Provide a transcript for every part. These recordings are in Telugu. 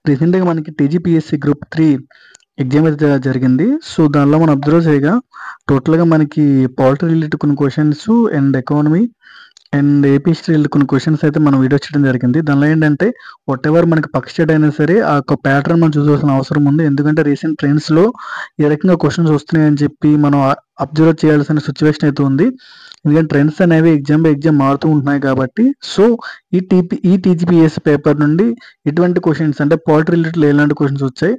రీసెంట్‌గా మనకి టీజీపీఎస్సీ గ్రూప్ 3 ఎగ్జామ్ అయితే జరిగింది. సో, దానిలో మనం అబ్జర్వ్ చేయగా టోటల్‌గా మనకి పాలిటీ రిలేటెడ్ కొన్ని questions and economy and AP history related కొన్ని క్వెషన్స్ అయితే మనం వీడియో చేయడం జరిగింది. దానిలో ఏంటంటే వాటెవర్ మనకి పక్క స్టేట్ అయినా సరే ఆ యొక్క ప్యాటర్న్ మనం చూసుకోవాల్సిన అవసరం ఉంది. ఎందుకంటే రీసెంట్ ట్రెండ్స్‌లో ఏ రకంగా క్వెషన్స్ వస్తున్నాయని చెప్పి మనం అబ్జర్వ్ చేయాల్సిన సిట్యుయేషన్ అయితే ఉంది. ఎందుకంటే ట్రెండ్స్ అనేవి ఎగ్జామ్ బై ఎగ్జామ్ మారుతూ ఉంటున్నాయి కాబట్టి సో ఈ టీజీపీఎస్సీ పేపర్ నుండి ఎటువంటి క్వెషన్స్ అంటే పాలిటీ రిలేటెడ్ ఎలాంటి క్వెషన్స్ వచ్చాయి,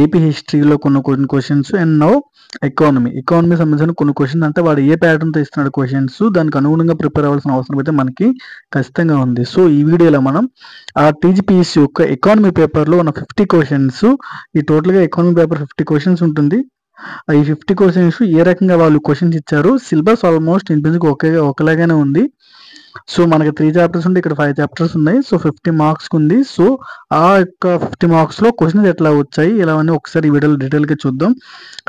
ఏపీ హిస్టరీలో కొన్ని క్వెషన్స్ అండ్ నౌ ఎకానమీ సంబంధించిన కొన్ని క్వెషన్స్ అంటే వాడు ఏ ప్యాటర్న్‌తో ఇస్తున్నాడు క్వెషన్స్ దానికి అనుగుణంగా ప్రిపేర్ అవ్వాల్సిన అవసరం అయితే మనకి ఖచ్చితంగా ఉంది. సో, ఈ వీడియోలో మనం ఆ టీజీపీఎస్సీ యొక్క ఎకానమీ పేపర్‌లో ఉన్న 50 క్వెషన్స్ ఈ టోటల్‌గా ఎకానమీ పేపర్ 50 క్వెషన్స్ ఉంటుంది. ఈ 50 క్వెషన్స్ ఏ రకంగా వాళ్ళు క్వెషన్స్ ఇచ్చారు. సిలబస్ ఆల్మోస్ట్ ఇంచుమించుగా ఒకలాగానే ఉంది. సో, మనకి 3 చాప్టర్స్ ఉంటే ఇక్కడ 5 చాప్టర్స్ ఉన్నాయి. సో, 50 మార్క్స్‌కి ఉంది. సో, ఆ యొక్క 50 మార్క్స్‌లో క్వెషన్స్ ఎట్లా వచ్చాయి ఇలావన్నీ ఒకసారి ఈ వీడియోలో డీటెయిల్‌గా చూద్దాం.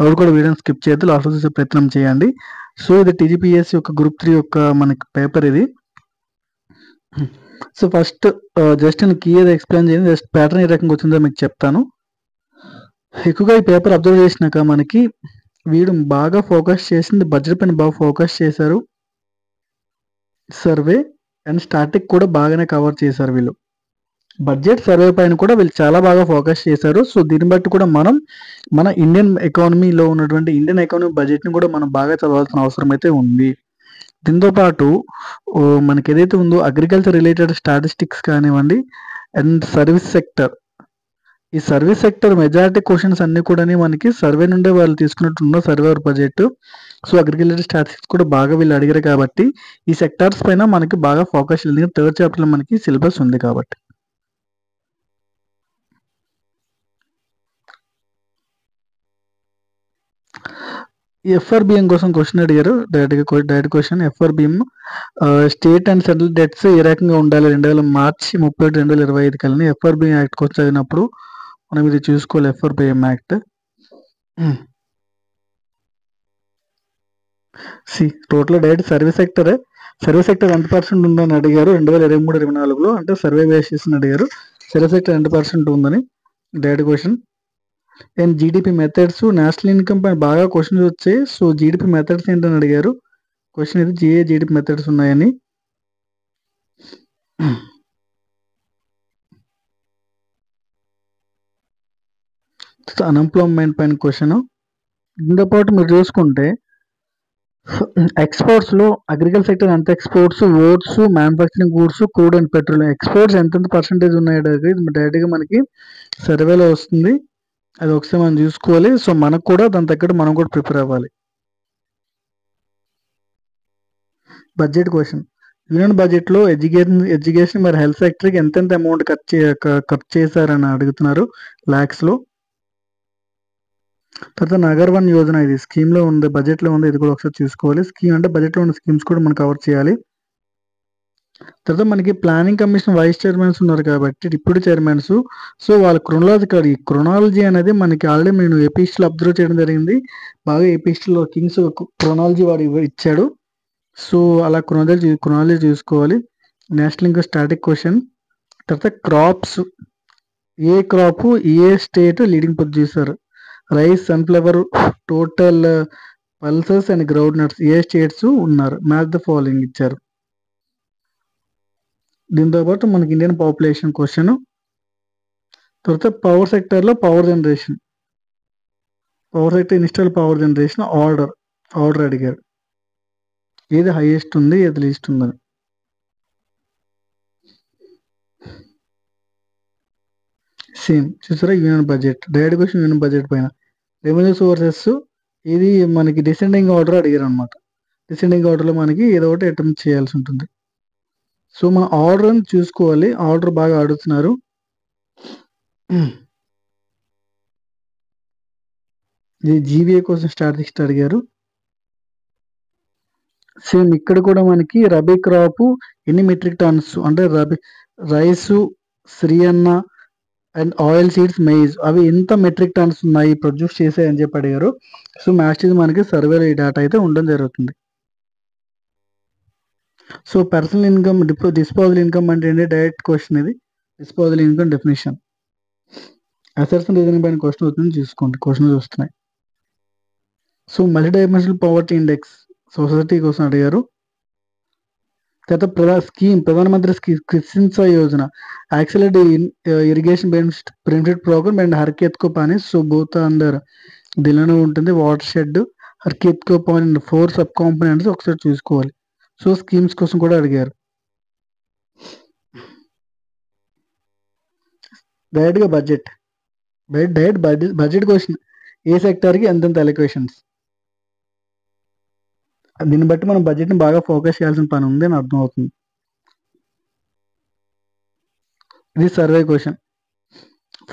ఎవరు కూడా వీడియోని స్కిప్ చేయొద్దు. లాస్ట్‌లో చూసే ప్రయత్నం చేయండి. సో, ఇది టీజీపీఎస్సీ యొక్క గ్రూప్ 3 యొక్క మనకి పేపర్ ఇది. సో, ఫస్ట్ జస్ట్ నేను కీ ఏదో ఎక్స్‌ప్లెయిన్ చేయను. జస్ట్ ప్యాటర్న్ ఏ రకంగా వచ్చిందో మీకు చెప్తాను. ఎక్కువగా ఈ పేపర్ అబ్జర్వ్ చేసినాక మనకి వీడు బాగా ఫోకస్ చేసింది బడ్జెట్ పైన బాగా ఫోకస్ చేశారు. సర్వే అండ్ స్టాటిక్ కూడా బాగానే కవర్ చేశారు వీళ్ళు. బడ్జెట్ సర్వే పైన కూడా వీళ్ళు చాలా బాగా ఫోకస్ చేశారు. సో, దీన్ని బట్టి కూడా మనం మన ఇండియన్ ఎకానమీలో ఉన్నటువంటి ఇండియన్ ఎకానమీ బడ్జెట్‌ని కూడా మనం బాగా చదవాల్సిన అవసరం అయితే ఉంది. దీంతో పాటు మనకి ఏదైతే ఉందో అగ్రికల్చర్ రిలేటెడ్ స్టాటిస్టిక్స్ కానివ్వండి అండ్ సర్వీస్ సెక్టర్ ఈ సర్వీస్ సెక్టర్ మెజారిటీ క్వెషన్స్ అన్నీ కూడాని మనకి సర్వే నుండే వాళ్ళు తీసుకున్నట్టున్న survey budget. So, agriculture statistics కూడా బాగా వీళ్ళు అడిగారు కాబట్టి ఈ సెక్టార్స్ పైన మనకి బాగా ఫోకస్ ఎందుకంటే థర్డ్ చాప్టర్‌లో మనకి సిలబస్ ఉంది కాబట్టి. ఎఫ్ఆర్‌బిఎం కోసం క్వెషన్ అడిగారు. Direct question FRBM state and central debts ఏ రకంగా ఉండాలి 2000 మార్చి 31, 2025 కల్లా ఎఫ్ఆర్‌బిఎం యాక్ట్ కోసం చదివినప్పుడు మనం ఇది చూసుకోవాలి FRBM act. Total direct service sector ఎంత పర్సెంట్ ఉందని అడిగారు 2023-24లో అంటే సర్వే బేస్ చేసి అడిగారు. సర్వీస్ సెక్టర్ ఎంత పర్సెంట్ ఉందని direct question. And GDP methods national income పైన బాగా క్వశ్చన్స్ వచ్చాయి. సో, జీడిపి మెథడ్స్ ఏంటని అడిగారు. క్వశ్చన్ ఇది జీడిపి మెథడ్స్ ఉన్నాయని. అన్ఎంప్లాయ్మెంట్ పైన క్వశ్చన్. దీంతో పాటు మీరు చూసుకుంటే ఎక్స్పోర్ట్స్లో అగ్రికల్చర్ సెక్టర్ ఎంత exports, oats, manufacturing goods, crude and petrol exports ఎంతెంత పర్సెంటేజ్ ఉన్నాయి డైరెక్ట్గా మనకి సర్వేలో వస్తుంది. అది ఒకసారి మనం చూసుకోవాలి. సో, మనకు కూడా దాని తగ్గట్టు మనం కూడా ప్రిపేర్ అవ్వాలి. బడ్జెట్ క్వశ్చన్ యూనియన్ బడ్జెట్లో ఎడ్యుకేషన్ మరి హెల్త్ సెక్టర్కి ఎంతెంత అమౌంట్ ఖర్చు చేశారని అడుగుతున్నారు ల్యాక్స్లో. తర్వాత నగర్ వన్ యోజన ఇది స్కీమ్లో ఉంది, బడ్జెట్లో ఉంది. ఇది కూడా ఒకసారి చూసుకోవాలి. స్కీమ్ అంటే బడ్జెట్లో ఉన్న స్కీమ్స్ కూడా మనం కవర్ చేయాలి. తర్వాత మనకి ప్లానింగ్ కమిషన్ వైస్ చైర్మన్స్ ఉన్నారు కాబట్టి డిప్యూటీ చైర్మన్స్. సో, వాళ్ళ క్రొనాలజీ అనేది మనకి ఆల్రెడీ నేను ఏపీ హిస్టరీలో అబ్జర్వ్ చేయడం జరిగింది. బాగా ఏపీ హిస్టరీలో కింగ్స్ క్రొనాలజీ వాడు ఇచ్చాడు. సో, అలా క్రొనాలజీ చూసుకోవాలి. నేషనల్ ఇంకా స్టాటిక్ క్వశ్చన్. తర్వాత crops A crop A state leading producer rice, sunflower, total pulses and ground nuts A states ఉన్నారు. మ్యాచ్ ద ఫాలోయింగ్ ఇచ్చారు. దీంతో పాటు మనకి ఇండియన్ పాపులేషన్ క్వశ్చన్. తర్వాత పవర్ సెక్టర్లో power sector install power generation order అడిగారు. ఏది హైయెస్ట్ ఉంది ఏది లీస్ట్ ఉందని. సేమ్ చూసారా union budget direct question union budget పైన. రెవెన్యూ సోర్సెస్ ఇది మనకి డిసెండింగ్ ఆర్డర్ అడిగారు అనమాట. డిసెండింగ్ ఆర్డర్లో మనకి ఏదో ఒకటి అటెంప్ట్ చేయాల్సి ఉంటుంది. సో, మన ఆర్డర్ అని చూసుకోవాలి. ఆర్డర్ బాగా అడుగుతున్నారు. ఇది జీవీఏ కోసం స్టాటిస్టిక్స్ అడిగారు. సేమ్ ఇక్కడ కూడా మనకి రబీ క్రాప్ ఎన్ని మెట్రిక్ టన్స్ అంటే rice, Shree Anna and oil seeds, maize అవి ఎంత మెట్రిక్ టన్స్ ఉన్నాయి ప్రొడ్యూస్ చేసాయి అని చెప్పి అడిగారు. సో, మ్యాథ్స్ మనకి సర్వేలో ఈ డేటా అయితే ఉండడం జరుగుతుంది. So, personal income disposal income అంటే ఏంటి డైరెక్ట్ క్వశ్చన్ ఇది. Disposal income definition. Assertion reasoning పైన క్వశ్చన్ అవుతుంది చూసుకోండి, క్వశ్చన్ చూస్తున్నాయి. So multi dimensional poverty index society కోసం అడిగారు. తర్వాత Pradhan Mantri Krishi Yojana, accelerated irrigation benefit programme and Har Khet Ko Pani. So both under దీనిలోనే ఉంటుంది. Watershed, Har Khet Ko Pani 4 sub components ఒకసారి చూసుకోవాలి. సో స్కీమ్స్ కోసం కూడా అడిగారు. డైరెక్ట్గా బడ్జెట్ క్వశ్చన్, ఏ సెక్టార్కి ఎంతెంత అలొకేషన్స్. దీన్ని బట్టి మనం బడ్జెట్ని బాగా ఫోకస్ చేయాల్సిన పని ఉంది అని అర్థం అవుతుంది. ఇది survey question.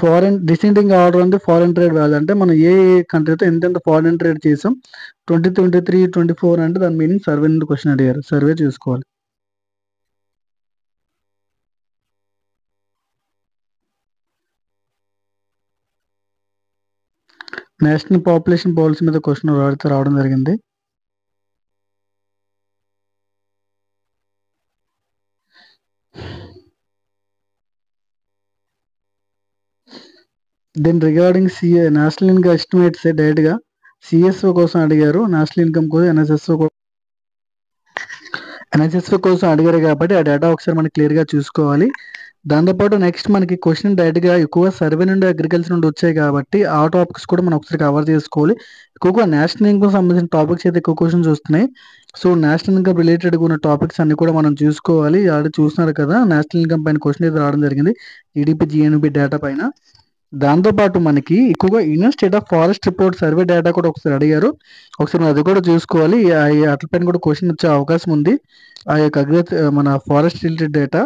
Foreign descending order అంటే ఫారెన్ ట్రేడ్ వాల్యూ అంటే మనం ఏ కంట్రీతో ఎంతెంత ఫారెన్ ట్రేడ్ చేసాం 2023, 24 అంటే దాని మీనింగ్ సర్వే నుండి క్వశ్చన్ అడిగారు. సర్వే చూసుకోవాలి. నేషనల్ పాపులేషన్ పాలసీ మీద క్వశ్చన్ రావడం జరిగింది. Then regarding national income estimates డైరెక్ట్గా సిఎస్ఓ కోసం అడిగారు. నేషనల్ ఇన్కమ్ కోసం ఎన్ఎస్ఎస్ఓ కోసం అడిగారు కాబట్టి ఆ డేటా ఒకసారి మనకి క్లియర్గా చూసుకోవాలి. దాంతోపాటు నెక్స్ట్ మనకి క్వశ్చన్ డైరెక్ట్గా ఎక్కువ సర్వే నుండి అగ్రికల్చర్ నుండి వచ్చాయి కాబట్టి ఆ టాపిక్స్ కూడా మనం ఒకసారి కవర్ చేసుకోవాలి. ఎక్కువగా నేషనల్ ఇన్కమ్ సంబంధించిన టాపిక్స్ అయితే ఎక్కువ క్వశ్చన్స్ వస్తున్నాయి. సో నేషనల్ ఇన్కమ్ రిలేటెడ్గా ఉన్న టాపిక్స్ అన్ని కూడా మనం చూసుకోవాలి. ఆల్రెడీ చూస్తున్నారు కదా, నేషనల్ ఇన్కమ్ పైన క్వశ్చన్ అయితే రావడం జరిగింది, ఈడీపీ జిఎన్బి డేటా పైన. దాంతోపాటు మనకి ఎక్కువగా union state of forest report survey data కూడా ఒకసారి అడిగారు. ఒకసారి అది కూడా చూసుకోవాలి. అట్లపైన కూడా క్వశ్చన్ వచ్చే అవకాశం ఉంది, ఆ యొక్క మన ఫారెస్ట్ రిలేటెడ్ డేటా.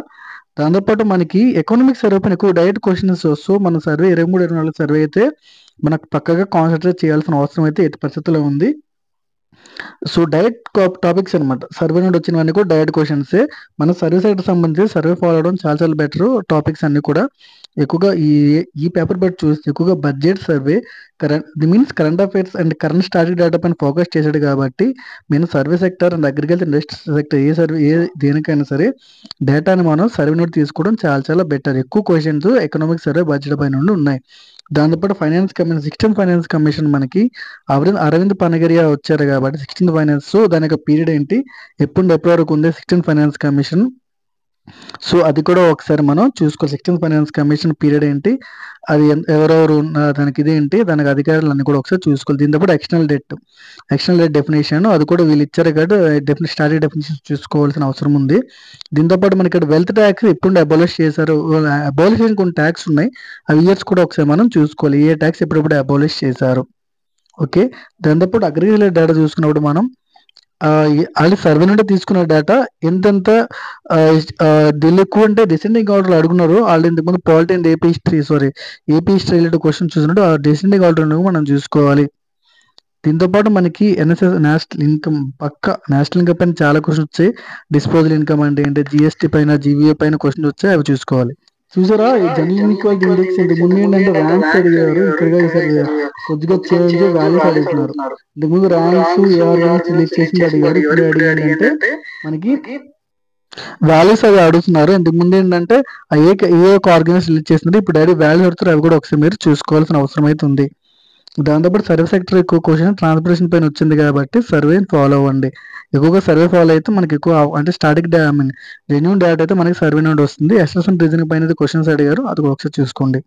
దాంతోపాటు మనకి ఎకనామిక్ సర్వే పైన ఎక్కువ డైరెక్ట్ క్వశ్చన్స్. సో మన సర్వే 23, 24 సర్వే అయితే మనకు పక్కగా కాన్సన్ట్రేట్ చేయాల్సిన అవసరం అయితే ఎట్టి పరిస్థితుల్లో ఉంది. సో డైరెక్ట్ టాపిక్స్ అనమాట, సర్వే నుండి వచ్చినవన్నీ కూడా డైరెక్ట్ క్వశ్చన్సే. మన సర్వే సెక్టర్ సంబంధించి సర్వే ఫాలో అవడం చాలా చాలా బెటర్. టాపిక్స్ అన్ని కూడా ఎక్కువగా ఈ పేపర్ బట్టి చూస్తే ఎక్కువగా budget survey, current affairs and current static data పైన ఫోకస్ చేశాడు కాబట్టి నేను survey sector and agriculture industry sector ఏ దేనికైనా సరే డేటాని మనం సర్వే నుండి తీసుకోవడం చాలా చాలా బెటర్. ఎక్కువ క్వశ్చన్స్ ఎకనామిక్ సర్వే బడ్జెట్ పైన నుండి ఉన్నాయి. దాంతోపాటు finance commission 16th finance commission మనకి అరవింద్ పనగరియా వచ్చారు కాబట్టి 16th ఫైనాన్స్. సో దాని యొక్క పీరియడ్ ఏంటి, ఎప్పటి వరకు ఉంది 16th ఫైనాన్స్ కమిషన్. సో అది కూడా ఒకసారి మనం చూసుకోవాలి. 16th ఫైనాన్స్ కమిషన్ పీరియడ్ ఏంటి, అది ఎవరెవరు దానికి ఇదేంటి, దానికి అధికారులు అన్ని కూడా ఒకసారి చూసుకోవాలి. దీంతో పాటు ఎక్స్టర్నల్ డెట్ డెఫినేషన్ అది కూడా వీళ్ళు ఇచ్చారు కాబట్టి స్టాటిక్ డెఫినేషన్ చూసుకోవాల్సిన అవసరం ఉంది. దీంతో పాటు మనకి ఇక్కడ వెల్త్ ట్యాక్స్ ఎప్పుడు అబాలిష్ చేశారు, అబాలిష్ చేసిన కొన్ని ట్యాక్స్ ఉన్నాయి, అవి ఇయర్స్ కూడా ఒకసారి మనం చూసుకోవాలి, ఏ ట్యాక్స్ ఎప్పుడెప్పుడు అబాలిష్ చేశారు. ఓకే, దాంతోపాటు అగ్రికల్చర్ డేటా చూసుకున్నప్పుడు మనం వాళ్ళు సర్వే నుండి తీసుకున్న డేటా ఎంతెంత దీనిలో ఎక్కువ అంటే డిసెండింగ్ ఆర్డర్ అడుగున్నారు. వాళ్ళు ఇంతకుముందు polity and AP history related question చూసినట్టు ఆ డిసెండింగ్ ఆర్డర్ మనం చూసుకోవాలి. దీంతోపాటు మనకి నేషనల్ ఇన్కమ్ నేషనల్ ఇన్కమ్ పైన చాలా క్వశ్చన్ వచ్చాయి. డిస్పోజల్ ఇన్కమ్ అంటే ఏంటి, జిఎస్టీ పైన జీవీఏ పైన క్వశ్చన్ వచ్చాయి, అవి చూసుకోవాలి. చూసారా, ఈ జనరల్ ఇన్ఈక్వాలిటీ ఇండెక్స్ ఇంతకు ముందు ఏంటంటే ర్యాంక్స్ అడిగారు, ఇక్కడ కొద్దిగా చేంజ్ వాల్యూస్ అడుగుతున్నారు. ఇంతకుముందు ర్యాంక్స్ ఏ ఆర్గనైజ్ రిలీజ్ చేసింది అడిగారు, ఇప్పుడు అడిగారు ఏంటంటే మనకి వాల్యూస్ అవి అడుగుతున్నారు. ఇంతకు ముందు ఏంటంటే ఏ ఒక ఆర్గనైజ్ రిలీజ్ చేసింది, ఇప్పుడు డైరెక్ట్ వాల్యూస్ అడుగుతారు, అవి కూడా ఒకసారి మీరు చూసుకోవాల్సిన అవసరం అయితే ఉంది. దాంతోపాటు సర్వే సెక్టర్ ఎక్కువ క్వశ్చన్ ట్రాన్స్పోర్టేషన్ పైన వచ్చింది కాబట్టి సర్వే ఫాలో అవ్వండి. ఎక్కువగా సర్వే ఫాలో అయితే మనకి ఎక్కువ అంటే స్టాటిక్ జెన్యూన్ డేటా అయితే మనకి సర్వే నుండి వస్తుంది. అసెస్మెంట్ రీజనింగ్ పైన అయితే క్వశ్చన్స్ అడిగారు, అది ఒకసారి చూసుకోండి.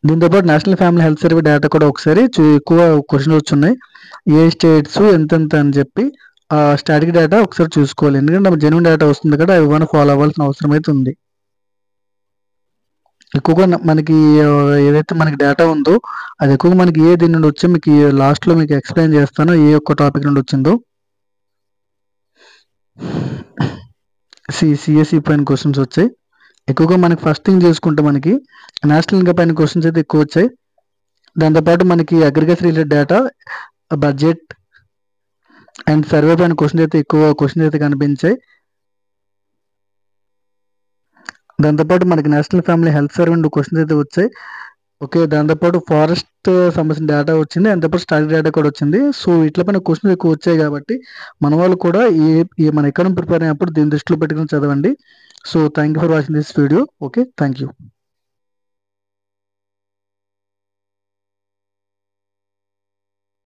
దీంతోపాటు national family health survey data కూడా ఒకసారి ఎక్కువ క్వశ్చన్స్ వచ్చున్నాయి, ఏ స్టేట్స్ ఎంతెంత అని చెప్పి ఆ స్టాటిక్ డేటా ఒకసారి చూసుకోవాలి. ఎందుకంటే జెన్యూన్ డేటా వస్తుంది కదా, అవి మనం ఫాలో అవ్వాల్సిన అవసరం అయితే ఉంది. ఎక్కువగా మనకి ఏదైతే మనకి డేటా ఉందో అది ఎక్కువగా మనకి దీని నుండి వచ్చి మీకు లాస్ట్లో మీకు ఎక్స్ప్లెయిన్ చేస్తాను ఏ ఒక్క టాపిక్ నుండి వచ్చిందో. సిఎస్ఈ పైన క్వశ్చన్స్ వచ్చాయి ఎక్కువగా. మనకి ఫస్ట్ థింగ్ చూసుకుంటే మనకి నేషనల్ ఇన్కమ్ పైన క్వశ్చన్స్ అయితే ఎక్కువ వచ్చాయి. దాంతోపాటు మనకి agriculture related data, budget and survey పైన క్వశ్చన్స్ అయితే కనిపించాయి. దాంతోపాటు మనకి నేషనల్ ఫ్యామిలీ హెల్త్ సర్వే నుండి క్వశ్చన్స్ అయితే వచ్చాయి. ఓకే, దాంతోపాటు ఫారెస్ట్ సంబంధించిన డేటా వచ్చింది, దాంతోపాటు స్టాటిక్ డేటా కూడా వచ్చింది. సో వీటిపైన క్వశ్చన్స్ ఎక్కువ వచ్చాయి కాబట్టి మన వాళ్ళు కూడా మన ఎకానమీ ప్రిపేర్ అయినప్పుడు దీన్ని దృష్టిలో పెట్టుకుని చదవండి. So thank you for watching this video. Okay, thank you.